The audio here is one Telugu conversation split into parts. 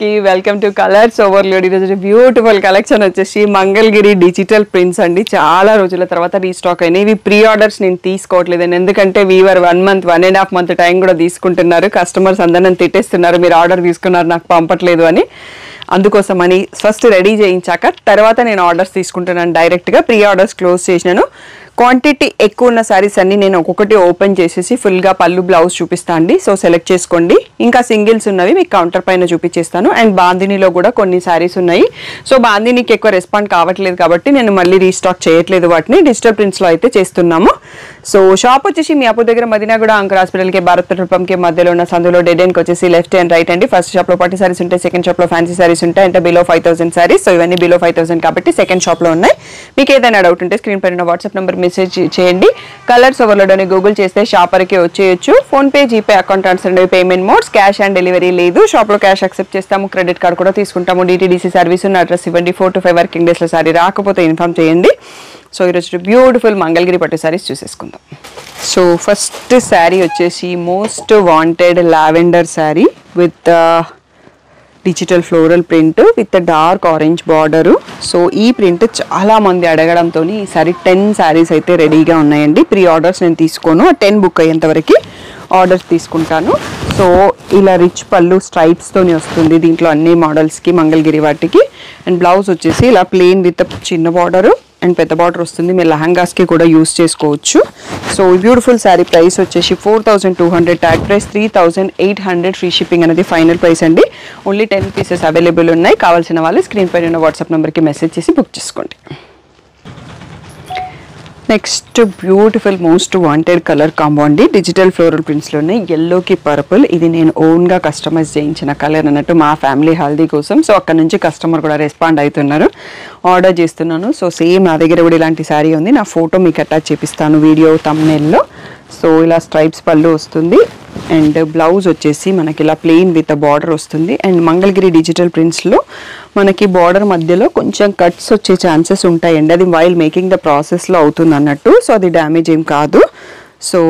అందరికి వెల్కమ్ టు కలర్స్ ఓవర్లోడ్. ఈరోజు బ్యూటిఫుల్ కలెక్షన్ వచ్చేసి మంగళగిరి డిజిటల్ ప్రింట్స్ అండి. చాలా రోజుల తర్వాత రీస్టాక్ అయినాయి. ఇవి ప్రీ ఆర్డర్స్ నేను తీసుకోవట్లేదండి, ఎందుకంటే వీవర్ 1 month 1.5 month టైం కూడా తీసుకుంటున్నారు. కస్టమర్స్ అందరూ నన్ను తిట్టేస్తున్నారు, మీరు ఆర్డర్ తీసుకున్నారు నాకు పంపట్లేదు అని. అందుకోసమని ఫస్ట్ రెడీ చేయించాక తర్వాత నేను ఆర్డర్స్ తీసుకుంటున్నాను. డైరెక్ట్గా ప్రీ ఆర్డర్స్ క్లోజ్ చేసినాను. క్వాంటిటీ ఎక్కువ ఉన్న శారీస్ అన్ని నేను ఒక్కొక్కటి ఓపెన్ చేసేసి ఫుల్గా పళ్ళు బ్లౌజ్ చూపిస్తాను అండి. సో సెలెక్ట్ చేసుకోండి. ఇంకా సింగిల్స్ ఉన్నవి మీకు కౌంటర్ పైన చూపించేస్తాను. అండ్ బాందినీలో కూడా కొన్ని శారీస్ ఉన్నాయి. సో బాందినీకి ఎక్కువ రెస్పాండ్ కావట్లేదు కాబట్టి నేను మళ్ళీ రీస్టాక్ చేయట్లేదు వాటిని. డిజిటల్ ప్రింట్స్లో అయితే చేస్తున్నాము. సో షాప్ వచ్చేసి మీ అప్పు దగ్గర మదీనాగూడ అంకర్ హాస్పిటల్కి భారత్ పెట్రోల్ పంప్కి మధ్యలో ఉన్న సందులో డెడ్ ఎండ్కి వచ్చేసి లెఫ్ట్ అండ్ రైట్ అండి. ఫస్ట్ షాప్లో పార్టీ శారీస్ ఉంటాయి, సెకండ్ షాప్లో ఫ్యాన్సీ శారీస్ ఉంటాయి. అంటే బిలో 5,000 శారీస్. సో ఇవన్నీ బిలో 5,000 కాబట్టి సెకండ్ షాప్లో ఉన్నాయి. మీకు ఏదైనా డౌట్ ఉంటే స్క్రీన్ పైన వాట్సాప్ నెంబర్ మెసేజ్ చేయండి. కలర్స్ ఓవర్లోడ్ అని గూగుల్ చేస్తే షాపర్కి వచ్చేయచ్చు. ఫోన్పే, జీపే అకౌంట్ ట్రాన్స్ఫర్ అనేవి payment modes. Cash on delivery లేదు. షాప్లో క్యాష్ యాక్సెప్ట్ చేస్తాము, క్రెడిట్ కార్డ్ కూడా తీసుకుంటాము. DTDC సర్వీస్ ఉన్న అడ్రస్ ఇవ్వండి. 4 to 5 వర్కింగ్ డేస్లో సారీ రాకపోతే ఇన్ఫార్మ్ చేయండి. సో ఈరోజు బ్యూటిఫుల్ మంగళగిరి పట్టు శారీస్ చూసేసుకుందాం. సో ఫస్ట్ శారీ వచ్చేసి most wanted lavender sari with digital floral print with dark orange border. So ఈ ప్రింట్ చాలా మంది అడగడంతో ఈసారి 10 శారీస్ అయితే రెడీగా ఉన్నాయండి. ప్రీ ఆర్డర్స్ నేను తీసుకోను, 10 బుక్ అయ్యేంత వరకు ఆర్డర్స్ తీసుకుంటాను. సో ఇలా రిచ్ పళ్ళు స్ట్రైప్స్తోని వస్తుంది దీంట్లో అన్ని మోడల్స్కి, మంగళగిరి వాటికి. అండ్ బ్లౌజ్ వచ్చేసి ఇలా ప్లెయిన్ విత్ చిన్న బార్డరు అండ్ పెద్ద బార్డర్ వస్తుంది. మీరు లెహంగాస్కి కూడా యూస్ చేసుకోవచ్చు. సో ఈ బ్యూటిఫుల్ శారీ ప్రైస్ వచ్చేసి 4,200, ట్యాగ్ ప్రైస్ 3,800, ఫ్రీ షిప్పింగ్ అనేది ఫైనల్ ప్రైస్ అండి. ఓన్లీ 10 పీసెస్ అవైలబుల్ ఉన్నాయి. కావాల్సిన వాళ్ళు స్క్రీన్ పైన ఉన్న వాట్సాప్ నెంబర్కి మెసేజ్ చేసి బుక్ చేసుకోండి. Next beautiful most wanted colour combo అండి. డిజిటల్ ఫ్లోరల్ ప్రింట్స్లోనే ఎల్లోకి పర్పుల్. ఇది నేను ఓన్గా కస్టమైజ్ చేయించిన కలర్ అన్నట్టు మా ఫ్యామిలీ హల్దీ కోసం. సో అక్కడ నుంచి కస్టమర్ కూడా రెస్పాండ్ అవుతున్నారు, ఆర్డర్ చేస్తున్నాను. సో సేమ్ నా దగ్గర కూడా ఇలాంటి శారీ ఉంది. నా ఫోటో మీకు అటాచ్ చేపిస్తాను వీడియో థంబ్నెయిల్లో. సో ఇలా స్ట్రైప్స్ పళ్ళు వస్తుంది అండ్ బ్లౌజ్ వచ్చేసి మనకి ఇలా ప్లెయిన్ విత్ బార్డర్ వస్తుంది. అండ్ మంగళగిరి డిజిటల్ ప్రింట్స్లో మనకి బార్డర్ మధ్యలో కొంచెం కట్స్ వచ్చే ఛాన్సెస్ ఉంటాయండి. అది వైల్ మేకింగ్ ద ప్రాసెస్లో అవుతుంది అన్నట్టు. సో అది డ్యామేజ్ ఏం కాదు. సో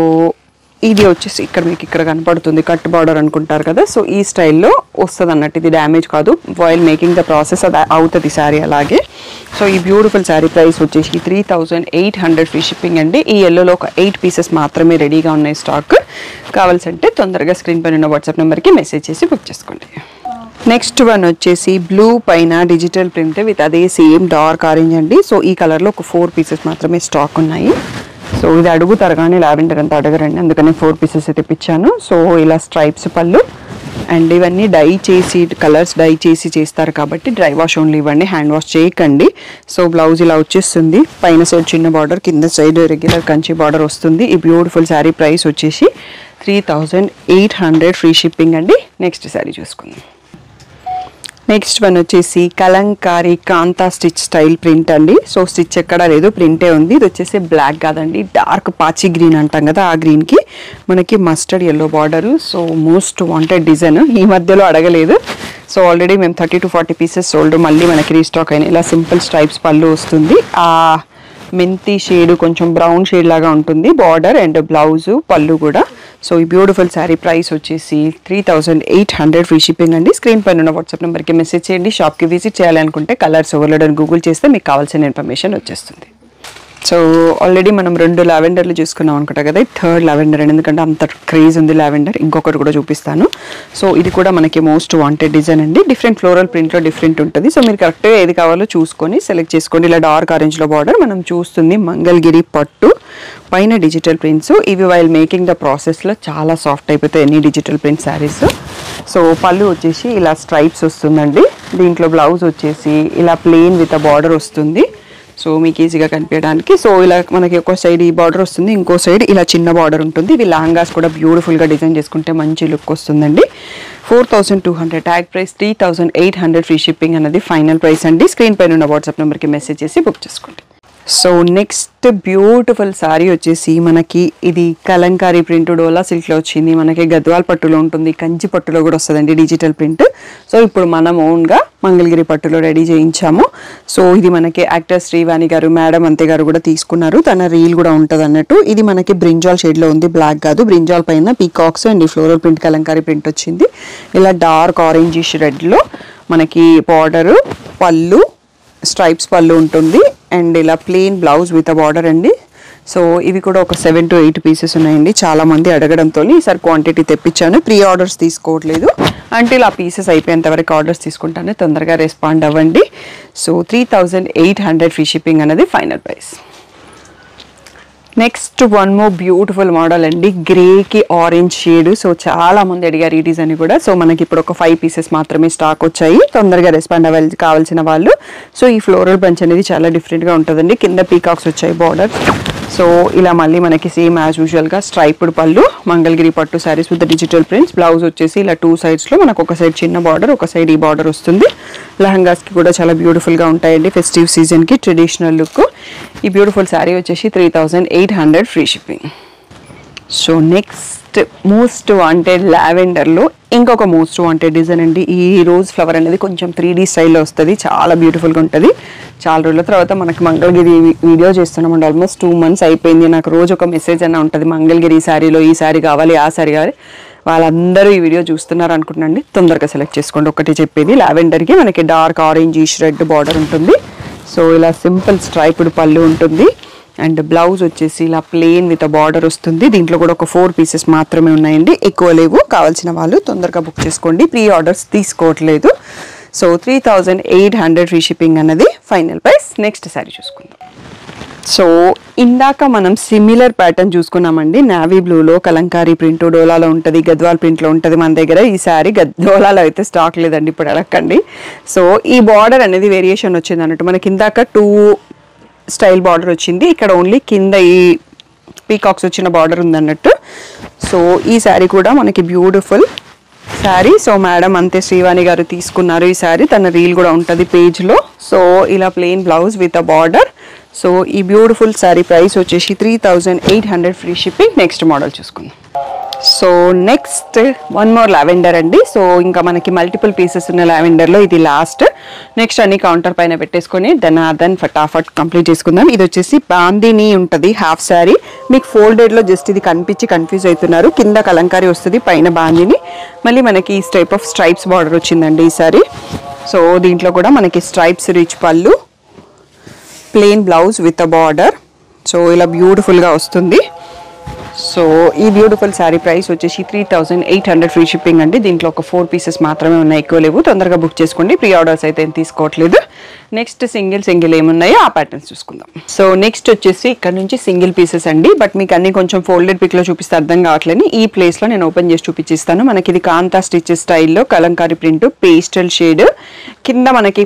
ఇది వచ్చేసి ఇక్కడ మీకు ఇక్కడ కనపడుతుంది కట్ బార్డర్ అనుకుంటారు కదా. సో ఈ స్టైల్లో వస్తుంది అన్నట్టు, ఇది డ్యామేజ్ కాదు. వైల్ మేకింగ్ ద ప్రాసెస్ అది అవుతుంది శారీ అలాగే. సో ఈ బ్యూటిఫుల్ శారీ ప్రైస్ వచ్చేసి 3,800, ఫ్రీ షిప్పింగ్ అండి. ఈ ఎల్లోలో ఒక 8 పీసెస్ మాత్రమే రెడీగా ఉన్నాయి స్టాక్. కావాల్సింటే తొందరగా స్క్రీన్ పైన ఉన్న వాట్సాప్ నెంబర్కి మెసేజ్ చేసి బుక్ చేసుకోండి. నెక్స్ట్ వన్ వచ్చేసి బ్లూ పైన డిజిటల్ ప్రింట్ విత్ అదే సేమ్ డార్క్ ఆరెంజ్ అండి. సో ఈ కలర్లో ఒక 4 పీసెస్ మాత్రమే స్టాక్ ఉన్నాయి. సో ఇది అడుగుతారు కానీ లావెండర్ అంతా అడగరండి, అందుకని 4 పీసెస్ తెప్పించాను. సో ఇలా స్ట్రైప్స్ పళ్ళు అండ్ ఇవన్నీ డై చేసి కలర్స్ డై చేసి చేస్తారు కాబట్టి డ్రై వాష్ ఓన్లీ ఇవ్వండి, హ్యాండ్ వాష్ చేయకండి. సో బ్లౌజ్ ఇలా వచ్చేస్తుంది. పైన సైడ్ చిన్న బార్డర్, కింద సైడ్ రెగ్యులర్ కంచి బార్డర్ వస్తుంది. ఈ బ్యూటిఫుల్ శారీ ప్రైస్ వచ్చేసి 3,800, ఫ్రీ షిప్పింగ్ అండి. నెక్స్ట్ శారీ చూసుకుందాం. నెక్స్ట్ వన్ వచ్చేసి కలంకారీ కాంతా స్టిచ్ స్టైల్ ప్రింట్ అండి. సో స్టిచ్ ఎక్కడా లేదు, ప్రింటే ఉంది. ఇది వచ్చేసి బ్లాక్ కాదండి, డార్క్ పాచి గ్రీన్ అంటాం కదా, ఆ గ్రీన్కి మనకి mustard yellow border. So most wanted design, ఈ మధ్యలో అడగలేదు. సో ఆల్రెడీ మేము 30 to 40 పీసెస్ సోల్డ్, మళ్ళీ మనకి రీస్టాక్ అయినాయి. ఇలా సింపుల్ స్ట్రైప్స్ పళ్ళు వస్తుంది. ఆ మెంతి షేడ్ కొంచెం బ్రౌన్ షేడ్ లాగా ఉంటుంది బార్డర్ అండ్ బ్లౌజు పళ్ళు కూడా. సో ఈ బ్యూటిఫుల్ శారీ ప్రైస్ వచ్చేసి 3,800, ఫ్రీ షిప్పింగ్ అండి. స్క్రీన్ పైన ఉన్న వాట్సాప్ నెంబర్కి మెసేజ్ చేయండి. షాప్కి విజిట్ చేయాలనుకుంటే కలర్స్ ఓవర్లోడ్ అని గూగుల్ చేస్తే మీకు కావాల్సిన ఇన్ఫర్మేషన్ వచ్చేస్తుంది. సో ఆల్రెడీ మనం 2 లావెండర్లు చూసుకున్నాం అనుకుంటా కదా, 3rd లావెండర్ అండి, ఎందుకంటే అంత క్రేజ్ ఉంది లావెండర్. ఇంకొకటి కూడా చూపిస్తాను. సో ఇది కూడా మనకి మోస్ట్ వాంటెడ్ డిజైన్ అండి. డిఫరెంట్ ఫ్లోరల్ ప్రింట్లో డిఫరెంట్ ఉంటుంది. సో మీరు కరెక్ట్గా ఏది కావాలో చూసుకొని సెలెక్ట్ చేసుకోండి. ఇలా డార్క్ ఆరెంజ్లో బార్డర్ మనం చూస్తుంది మంగళగిరి పట్టు, పైన డిజిటల్ ప్రింట్స్. ఇవి వైల్ మేకింగ్ ద ప్రాసెస్లో చాలా సాఫ్ట్ అయిపోతాయి ఎన్ని డిజిటల్ ప్రింట్ శారీస్. సో పళ్ళు వచ్చేసి ఇలా స్ట్రైప్స్ వస్తుందండి. దీంట్లో బ్లౌజ్ వచ్చేసి ఇలా ప్లెయిన్ విత్ బార్డర్ వస్తుంది. సో మీకు ఈజీగా కనిపించడానికి. సో ఇలా మనకి ఒక సైడ్ ఈ బార్డర్ వస్తుంది, ఇంకో సైడ్ ఇలా చిన్న బార్డర్ ఉంటుంది. ఇవి లెహంగాస్ కూడా బ్యూటిఫుల్గా డిజైన్ చేసుకుంటే మంచి లుక్ వస్తుందండి. 4,200, ట్యాగ్ ప్రైస్ 3,800, ఫ్రీ షిప్పింగ్ అనేది ఫైనల్ ప్రైస్ అండి. స్క్రీన్ పైన ఉన్న వాట్సాప్ నెంబర్కి మెసేజ్ చేసి బుక్ చేసుకోండి. సో నెక్స్ట్ బ్యూటిఫుల్ శారీ వచ్చేసి మనకి ఇది కలంకారీ ప్రింట్ డోలా సిల్క్లో వచ్చింది. మనకి గద్వాల్ పట్టులో ఉంటుంది, కంచి పట్టులో కూడా వస్తుందండి డిజిటల్ ప్రింట్. సో ఇప్పుడు మనం ఓన్గా మంగళగిరి పట్టులో రెడీ చేయించాము. సో ఇది మనకి యాక్టర్ శ్రీవాణి గారు, మేడం అంతే గారు కూడా తీసుకున్నారు. తన రీల్ కూడా ఉంటుంది అన్నట్టు. ఇది మనకి బ్రింజాల్ షేడ్లో ఉంది, బ్లాక్ కాదు. బ్రింజాల్ పైన peacocks and floral print Kalamkari print వచ్చింది. ఇలా డార్క్ ఆరెంజిష్ రెడ్లో మనకి బార్డరు, పళ్ళు, స్ట్రైప్స్ పళ్ళు ఉంటుంది. అండ్ ఇలా plain blouse with a border అండి. సో ఇవి కూడా ఒక 7 to 8 పీసెస్ ఉన్నాయండి. చాలామంది అడగడంతో ఈసారి క్వాంటిటీ తెప్పించాను. ప్రీ ఆర్డర్స్ తీసుకోవట్లేదు, అంటే ఇలా పీసెస్ అయిపోయేంత వరకు ఆర్డర్స్ తీసుకుంటాను. తొందరగా రెస్పాండ్ అవ్వండి. సో 3800 ఫ్రీ షిప్పింగ్ అనేది final price. Next one more beautiful model అండి, గ్రేకి ఆరెంజ్ షేడ్. సో చాలా మంది అడిగారు ఈ డిజైన్ కూడా. సో మనకి ఇప్పుడు ఒక 5 పీసెస్ మాత్రమే స్టాక్ వచ్చాయి. తొందరగా రెస్పాండ్ కావాల్సిన వాళ్ళు. సో ఈ ఫ్లోరల్ బంచ్ అనేది చాలా డిఫరెంట్గా ఉంటుందండి. కింద పీకాక్స్ వచ్చాయి బార్డర్. సో ఇలా మళ్ళీ మనకి సేమ్ యాజ్ యూజువల్గా స్ట్రైప్డ్ పళ్ళు, మంగళగిరి పట్టు saris with digital prints. Blouse వచ్చేసి ఇలా 2 సైడ్స్లో మనకు ఒక సైడ్ చిన్న బార్డర్, ఒక సైడ్ ఈ బార్డర్ వస్తుంది. లెహంగాస్కి కూడా చాలా బ్యూటిఫుల్గా ఉంటాయండి ఫెస్టివ్ సీజన్కి, ట్రెడిషనల్ లుక్. ఈ బ్యూటిఫుల్ శారీ వచ్చేసి 3800 free shipping. So next most wanted లావెండర్లో ఇంకొక మోస్ట్ వాంటెడ్ డిజైన్ అండి. ఈ రోజ్ ఫ్లవర్ అనేది కొంచెం 3D స్టైల్లో వస్తుంది, చాలా బ్యూటిఫుల్గా ఉంటుంది. చాలా రోజుల తర్వాత మనకి మంగళగిరి వీడియో చేస్తున్నామండి. ఆల్మోస్ట్ 2 months అయిపోయింది. నాకు రోజు ఒక మెసేజ్ అన్న ఉంటుంది, మంగళగిరి శారీలో ఈ శారీ కావాలి, ఆ శారీ కావాలి. వాళ్ళందరూ ఈ వీడియో చూస్తున్నారు అనుకుంటున్నాండి. తొందరగా సెలెక్ట్ చేసుకోండి. ఒకటి చెప్పేది, లావెండర్కి మనకి డార్క్ ఆరెంజ్ రెడ్ బార్డర్ ఉంటుంది. సో ఇలా సింపుల్ స్ట్రైప్డ్ పళ్ళు ఉంటుంది. అండ్ బ్లౌజ్ వచ్చేసి ఇలా ప్లెయిన్ విత్ బార్డర్ వస్తుంది. దీంట్లో కూడా ఒక 4 పీసెస్ మాత్రమే ఉన్నాయండి, ఎక్కువ లేవు. కావాల్సిన వాళ్ళు తొందరగా బుక్ చేసుకోండి, ప్రీ ఆర్డర్స్ తీసుకోవట్లేదు. సో 3800 ఫ్రీ షిప్పింగ్ అన్నది ఫైనల్ ప్రైస్. నెక్స్ట్ శారీ చూసుకుందాం. సో ఇందాక మనం సిమిలర్ ప్యాటర్న్ చూసుకున్నామండి. నావీ బ్లూలో కలంకారీ ప్రింట్ డోలాలో ఉంటుంది, గద్వాల్ ప్రింట్లో ఉంటుంది మన దగ్గర. ఈ శారీ డోలాలో అయితే స్టాక్ లేదండి, ఇప్పుడు అడగండి. సో ఈ బార్డర్ అనేది వేరియేషన్ వచ్చింది అన్నట్టు. మనకి ఇందాక 2 స్టైల్ బార్డర్ వచ్చింది, ఇక్కడ ఓన్లీ కింద ఈ పీకాక్స్ వచ్చిన బార్డర్ ఉందన్నట్టు. సో ఈ శారీ కూడా మనకి బ్యూటిఫుల్ శారీ. సో మేడం అంతే శ్రీవాణి గారు తీసుకున్నారు ఈ శారీ. తన రీల్ కూడా ఉంటుంది పేజ్లో. సో ఇలా plain blouse with a border. So ఈ బ్యూటిఫుల్ శారీ ప్రైస్ వచ్చేసి 3800 ఫ్రీ షిప్పింగ్. నెక్స్ట్ మోడల్ చూసుకుందాం. So next one more lavender అండి. సో ఇంకా మనకి మల్టిపుల్ పీసెస్ ఉన్న లావెండర్లో ఇది లాస్ట్. నెక్స్ట్ అన్ని కౌంటర్ పైన పెట్టేసుకొని దెన్ ఫటాఫట్ కంప్లీట్ చేసుకుందాం. ఇది వచ్చేసి బాందిని ఉంటుంది, హాఫ్ శారీ. మీకు ఫోల్డెడ్లో జస్ట్ ఇది కనిపించి కన్ఫ్యూజ్ అవుతున్నారు. కింద కలంకారీ వస్తుంది, పైన బాందిని. మళ్ళీ మనకి ఈ టైప్ ఆఫ్ స్ట్రైప్స్ బార్డర్ వచ్చిందండి ఈ శారీ. సో దీంట్లో కూడా మనకి స్ట్రైప్స్ రిచ్ పళ్ళు, plain blouse with a border. So ఇలా బ్యూటిఫుల్గా వస్తుంది. సో ఈ బ్యూటిఫుల్ శారీ ప్రైస్ వచ్చేసి 3800 ఫ్రీ షిప్పింగ్ అండి. దీంట్లో ఒక 4 పీసెస్ మాత్రమే ఉన్నాయి, ఎక్కువ లేవు. తొందరగా బుక్ చేసుకోండి, ప్రీ ఆర్డర్స్ అయితే ఏం తీసుకోవట్లేదు. నెక్స్ట్ సింగిల్ ఏమున్నాయో ఆ ప్యాటర్న్స్ చూసుకుందాం. సో నెక్స్ట్ వచ్చేసి ఇక్కడ నుంచి సింగిల్ పీసెస్ అండి. బట్ మీకు అన్ని కొంచెం ఫోల్డెడ్ పిక్లో చూపిస్తే అర్థం కావట్లేదు. ఈ ప్లేస్లో నేను ఓపెన్ చేసి చూపించిస్తాను. మనకి ఇది కాంతా స్టిచెస్ స్టైల్లో కలంకారీ ప్రింట్, పేస్టల్ షేడ్. కింద మనకి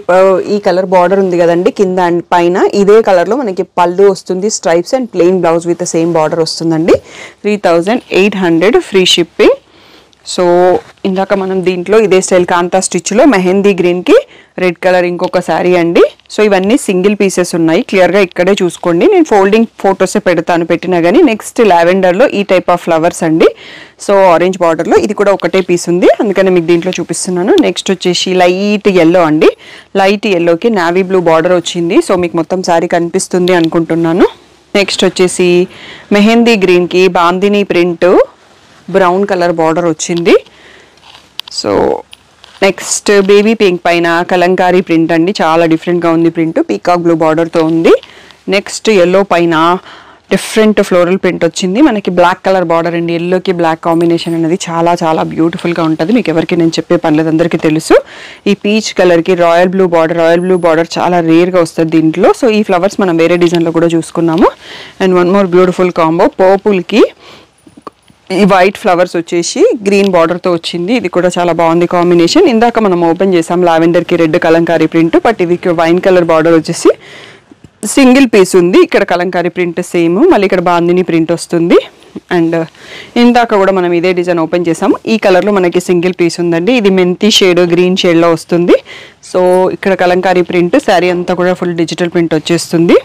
ఈ కలర్ బార్డర్ ఉంది కదండి, కింద అండ్ పైన ఇదే కలర్లో మనకి పళ్ళు వస్తుంది, stripes and plain blouse with same border వస్తుందండి. 3800 ఫ్రీ షిప్పింగ్. సో ఇందాక మనం దీంట్లో ఇదే స్టైల్ కాంతా స్టిచ్లో మెహందీ గ్రీన్కి రెడ్ కలర్ ఇంకొక శారీ అండి. సో ఇవన్నీ సింగిల్ పీసెస్ ఉన్నాయి, క్లియర్గా ఇక్కడే చూసుకోండి. నేను ఫోల్డింగ్ ఫొటోసే పెడతాను పెట్టినా కానీ. నెక్స్ట్ లావెండర్లో ఈ టైప్ ఆఫ్ ఫ్లవర్స్ అండి. సో ఆరెంజ్ బార్డర్లో ఇది కూడా ఒకటే పీస్ ఉంది, అందుకని మీకు దీంట్లో చూపిస్తున్నాను. నెక్స్ట్ వచ్చేసి లైట్ ఎల్లో అండి. లైట్ ఎల్లోకి నావీ బ్లూ బార్డర్ వచ్చింది. సో మీకు మొత్తం శారీ కనిపిస్తుంది అనుకుంటున్నాను. నెక్స్ట్ వచ్చేసి మెహందీ గ్రీన్కి bandhani print, brown colour border వచ్చింది. సో నెక్స్ట్ బేబీ పింక్ పైన కలంకారీ ప్రింట్ అండి, చాలా డిఫరెంట్గా ఉంది ప్రింట్, పీకాక్ బ్లూ బార్డర్తో ఉంది. నెక్స్ట్ ఎల్లో పైన డిఫరెంట్ ఫ్లోరల్ ప్రింట్ వచ్చింది. మనకి బ్లాక్ కలర్ బార్డర్ అండి. ఎల్లోకి బ్లాక్ కాంబినేషన్ అనేది చాలా చాలా బ్యూటిఫుల్గా ఉంటుంది. మీకు ఎవరికి నేను చెప్పే పర్లేదు, అందరికీ తెలుసు. ఈ పీచ్ కలర్కి రాయల్ బ్లూ బార్డర్ చాలా రేర్గా వస్తుంది దీంట్లో. సో ఈ ఫ్లవర్స్ మనం వేరే డిజైన్లో కూడా చూసుకున్నాము. And one more beautiful combo, పర్పుల్కి ఈ వైట్ ఫ్లవర్స్ వచ్చేసి గ్రీన్ బార్డర్తో వచ్చింది. ఇది కూడా చాలా బాగుంది కాంబినేషన్. ఇందాక మనం ఓపెన్ చేసాం లావెండర్కి రెడ్ కలంకారీ ప్రింట్, బట్ ఇది వైన్ కలర్ బార్డర్ వచ్చేసి సింగిల్ పీస్ ఉంది. ఇక్కడ కలంకారీ ప్రింట్ సేమ్, మళ్ళీ ఇక్కడ బాందిని ప్రింట్ వస్తుంది. అండ్ ఇందాక కూడా మనం ఇదే డిజైన్ ఓపెన్ చేసాము. ఈ కలర్లో మనకి సింగిల్ పీస్ ఉందండి. ఇది మెంతి షేడ్, గ్రీన్ షేడ్లో వస్తుంది. సో ఇక్కడ కలంకారీ ప్రింట్, శారీ అంతా కూడా ఫుల్ డిజిటల్ ప్రింట్ వచ్చేస్తుంది.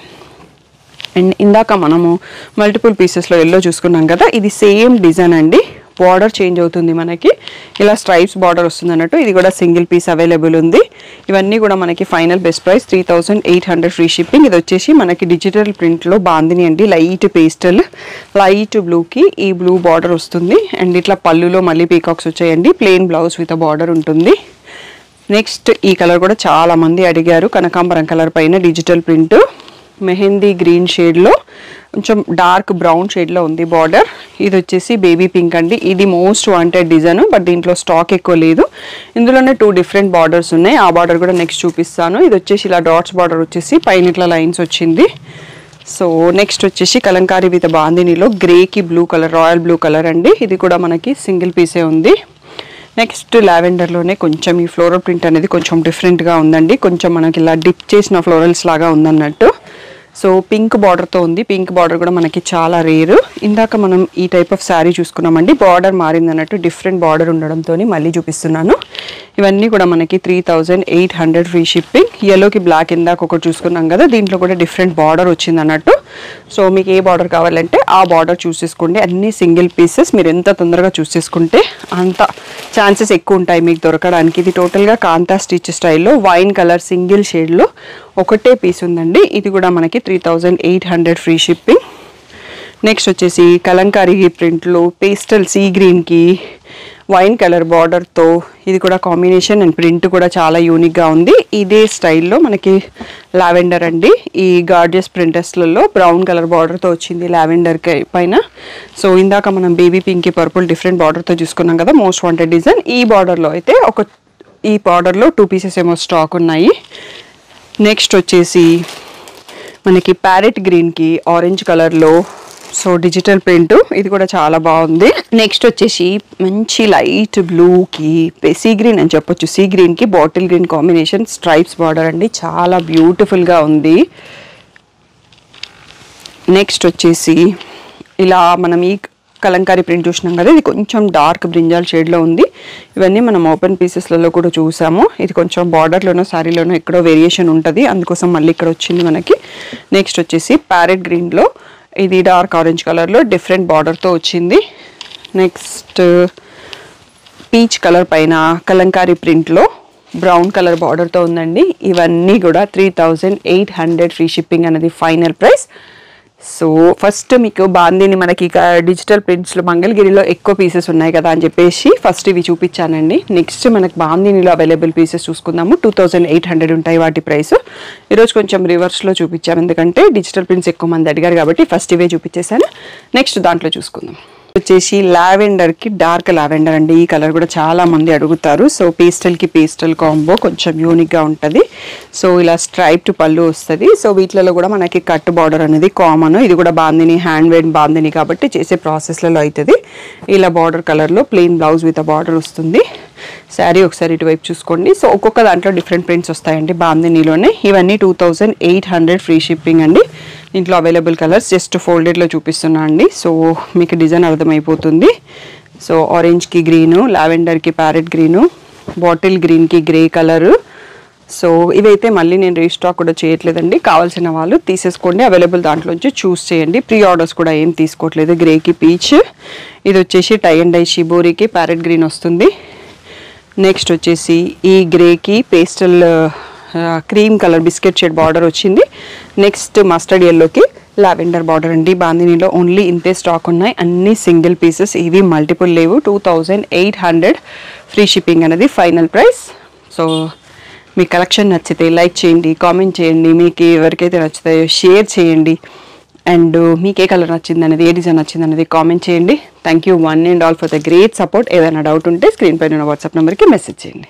అండ్ ఇందాక మనము మల్టిపుల్ పీసెస్లో ఎల్లో చూసుకున్నాం కదా, ఇది సేమ్ డిజైన్ అండి. బార్డర్ చేంజ్ అవుతుంది మనకి, ఇలా స్ట్రైప్స్ బార్డర్ వస్తుంది అన్నట్టు. ఇది కూడా సింగిల్ పీస్ అవైలబుల్ ఉంది. ఇవన్నీ కూడా మనకి final best price 3800 free shipping. ఇది వచ్చేసి మనకి డిజిటల్ ప్రింట్లో బాందిని అండి, లైట్ పేస్టల్, లైట్ బ్లూకి ఈ బ్లూ బార్డర్ వస్తుంది. అండ్ ఇట్లా పళ్ళులో మళ్ళీ పీకాక్స్ వచ్చాయండి. ప్లెయిన్ బ్లౌజ్ విత్ బార్డర్ ఉంటుంది. నెక్స్ట్ ఈ కలర్ కూడా చాలా మంది అడిగారు, కనకాంబరం కలర్ పైన డిజిటల్ ప్రింట్, మెహందీ గ్రీన్ షేడ్లో కొంచెం డార్క్ బ్రౌన్ షేడ్లో ఉంది బార్డర్. ఇది వచ్చేసి బేబీ పింక్ అండి. ఇది మోస్ట్ వాంటెడ్ డిజైన్, బట్ దీంట్లో స్టాక్ ఎక్కువ లేదు. ఇందులోనే 2 డిఫరెంట్ బార్డర్స్ ఉన్నాయి. ఆ బార్డర్ కూడా నెక్స్ట్ చూపిస్తాను. ఇది వచ్చేసి ఇలా డాట్స్ బార్డర్ వచ్చేసి పైన ఇట్లా లైన్స్ వచ్చింది. సో నెక్స్ట్ వచ్చేసి కలంకారీ విత్ బాందినిలో గ్రేకి blue colour, royal blue colour అండి. ఇది కూడా మనకి సింగిల్ పీసే ఉంది. నెక్స్ట్ లావెండర్లోనే కొంచెం ఈ ఫ్లోరల్ ప్రింట్ అనేది కొంచెం డిఫరెంట్గా ఉందండి. కొంచెం మనకి ఇలా డిప్ చేసిన ఫ్లోరల్స్ లాగా ఉందన్నట్టు. సో పింక్ బార్డర్తో ఉంది. పింక్ బార్డర్ కూడా మనకి చాలా రేరు. ఇందాక మనం ఈ టైప్ ఆఫ్ శారీ చూసుకున్నామండి, బార్డర్ మారింది అన్నట్టు, డిఫరెంట్ బార్డర్ ఉండడంతో మళ్ళీ చూపిస్తున్నాను. ఇవన్నీ కూడా మనకి 3800 ఫ్రీ షిప్పింగ్. ఎల్లోకి బ్లాక్ ఇందాక ఒకటి చూసుకున్నాం కదా, దీంట్లో కూడా డిఫరెంట్ బార్డర్ వచ్చింది అన్నట్టు. సో మీకు ఏ బార్డర్ కావాలంటే ఆ బార్డర్ చూస్ చేసుకోండి. అన్ని సింగిల్ పీసెస్, మీరు ఎంత తొందరగా చూస్ చేసుకుంటే అంత ఛాన్సెస్ ఎక్కువ ఉంటాయి మీకు దొరకడానికి. ఇది టోటల్గా కాంతా స్టిచ్ స్టైల్లో వైన్ కలర్ సింగిల్ షేడ్లో ఒకటే పీస్ ఉందండి. ఇది కూడా మనకి 3800 ఫ్రీ షిప్పింగ్. నెక్స్ట్ వచ్చేసి కలంకారీ ప్రింట్లో పేస్టల్ సీ గ్రీన్కి వైన్ కలర్ బార్డర్తో, ఇది కూడా కాంబినేషన్ అండ్ ప్రింట్ కూడా చాలా యూనిక్గా ఉంది. ఇదే స్టైల్లో మనకి లావెండర్ అండి. ఈ గార్జియస్ ప్రింటెస్లలో బ్రౌన్ కలర్ బార్డర్తో వచ్చింది లావెండర్ పైన. సో ఇందాక మనం బేబీ పింక్కి పర్పుల్ డిఫరెంట్ బార్డర్తో చూసుకున్నాం కదా, మోస్ట్ వాంటెడ్ డిజైన్. ఈ బార్డర్లో అయితే ఈ బార్డర్లో 2 పీసెస్ ఏమో స్టాక్ ఉన్నాయి. నెక్స్ట్ వచ్చేసి మనకి ప్యారెట్ గ్రీన్కి ఆరెంజ్ కలర్లో సో డిజిటల్ ప్రింట్, ఇది కూడా చాలా బాగుంది. నెక్స్ట్ వచ్చేసి మంచి లైట్ బ్లూకి సీ గ్రీన్ అని చెప్పొచ్చు, సీ గ్రీన్కి bottle green combination stripes border అండి, చాలా బ్యూటిఫుల్గా ఉంది. నెక్స్ట్ వచ్చేసి ఇలా మనం ఈ కలంకారీ ప్రింట్ చూసినాం కదా, ఇది కొంచెం డార్క్ బ్రింజాల్ షేడ్లో ఉంది. ఇవన్నీ మనం ఓపెన్ పీసెస్లలో కూడా చూసాము. ఇది కొంచెం బార్డర్లోనో శారీలోనో ఎక్కడో వేరియేషన్ ఉంటుంది, అందుకోసం మళ్ళీ ఇక్కడ వచ్చింది మనకి. నెక్స్ట్ వచ్చేసి ప్యారెట్ గ్రీన్లో ఇది డార్క్ ఆరెంజ్ కలర్లో డిఫరెంట్ బార్డర్తో వచ్చింది. నెక్స్ట్ పీచ్ కలర్ పైన కలంకారీ ప్రింట్లో బ్రౌన్ కలర్ బార్డర్తో ఉందండి. ఇవన్నీ కూడా 3800 ఫ్రీ షిప్పింగ్ అనేది ఫైనల్ ప్రైస్. సో ఫస్ట్ మీకు బాందిని మనకి డిజిటల్ ప్రింట్స్లో మంగళగిరిలో ఎక్కువ పీసెస్ ఉన్నాయి కదా అని చెప్పేసి ఫస్ట్ ఇవి చూపించానండి. నెక్స్ట్ మనకి బాందినిలో అవైలబుల్ పీసెస్ చూసుకుందాము. 2800 ఉంటాయి వాటి ప్రైస్. ఈరోజు కొంచెం రివర్స్లో చూపించాను, ఎందుకంటే డిజిటల్ ప్రింట్స్ ఎక్కువ మంది అడిగారు కాబట్టి ఫస్ట్ ఇవే చూపించేశాను. నెక్స్ట్ దాంట్లో చూసుకుందాం. వచ్చేసి లావెండర్కి డార్క్ లావెండర్ అండి. ఈ కలర్ కూడా చాలా మంది అడుగుతారు. సో పేస్టల్కి పేస్టల్ కాంబో కొంచెం యూనిక్గా ఉంటుంది. సో ఇలా స్ట్రైప్డ్ పళ్ళు వస్తుంది. సో వీటిలలో కూడా మనకి కట్ బార్డర్ అనేది కామన్. ఇది కూడా బాందిని, హ్యాండ్ మేడ్ బాందిని కాబట్టి చేసే ప్రాసెస్లలో అవుతుంది. ఇలా బార్డర్ కలర్లో ప్లెయిన్ బ్లౌజ్ విత్ బార్డర్ వస్తుంది. శారీ ఒకసారి ఇటువైపు చూసుకోండి. సో ఒక్కొక్క దాంట్లో డిఫరెంట్ ప్రింట్స్ వస్తాయండి బాందినిలోనే. ఇవన్నీ 2800 ఫ్రీ షిప్పింగ్ అండి. దీంట్లో అవైలబుల్ కలర్స్ జస్ట్ ఫోల్డెడ్లో చూపిస్తున్నా అండి. సో మీకు డిజైన్ అర్థమైపోతుంది. సో ఆరెంజ్కి గ్రీను, లావెండర్కి ప్యారెట్ గ్రీను, బాటిల్ గ్రీన్కి గ్రే కలరు. సో ఇవైతే మళ్ళీ నేను రీస్టాక్ కూడా చేయట్లేదండి. కావాల్సిన వాళ్ళు తీసేసుకోండి, అవైలబుల్ దాంట్లోంచి చూస్ చేయండి. ప్రీ ఆర్డర్స్ కూడా ఏం తీసుకోవట్లేదు. గ్రేకి పీచ్, ఇది వచ్చేసి టై అండ్ డై షిబోరికి ప్యారెట్ గ్రీన్ వస్తుంది. నెక్స్ట్ వచ్చేసి ఈ గ్రేకి pastel cream colour biscuit shade border వచ్చింది. నెక్స్ట్ మస్టర్డ్ ఎల్లోకి లావెండర్ బార్డర్ అండి. బాందినిలో ఓన్లీ ఇంతే స్టాక్ ఉన్నాయి, అన్ని సింగిల్ పీసెస్, ఇవి మల్టిపుల్ లేవు. 2800 ఫ్రీ షిప్పింగ్ అనేది ఫైనల్ ప్రైస్. సో మీ కలెక్షన్ నచ్చితే లైక్ చేయండి, కామెంట్ చేయండి, మీకు ఎవరికైతే నచ్చుతాయో షేర్ చేయండి. అండ్ మీకు ఏ కలర్ నచ్చింది అనేది, ఏ డిజైన్ నచ్చింది అనేది కామెంట్ చేయండి. Thank you one and all for the great support. ఏదైనా డౌట్ ఉంటే స్క్రీన్ పైన ఉన్న వాట్సాప్ నెంబర్కి మెసేజ్ చేయండి.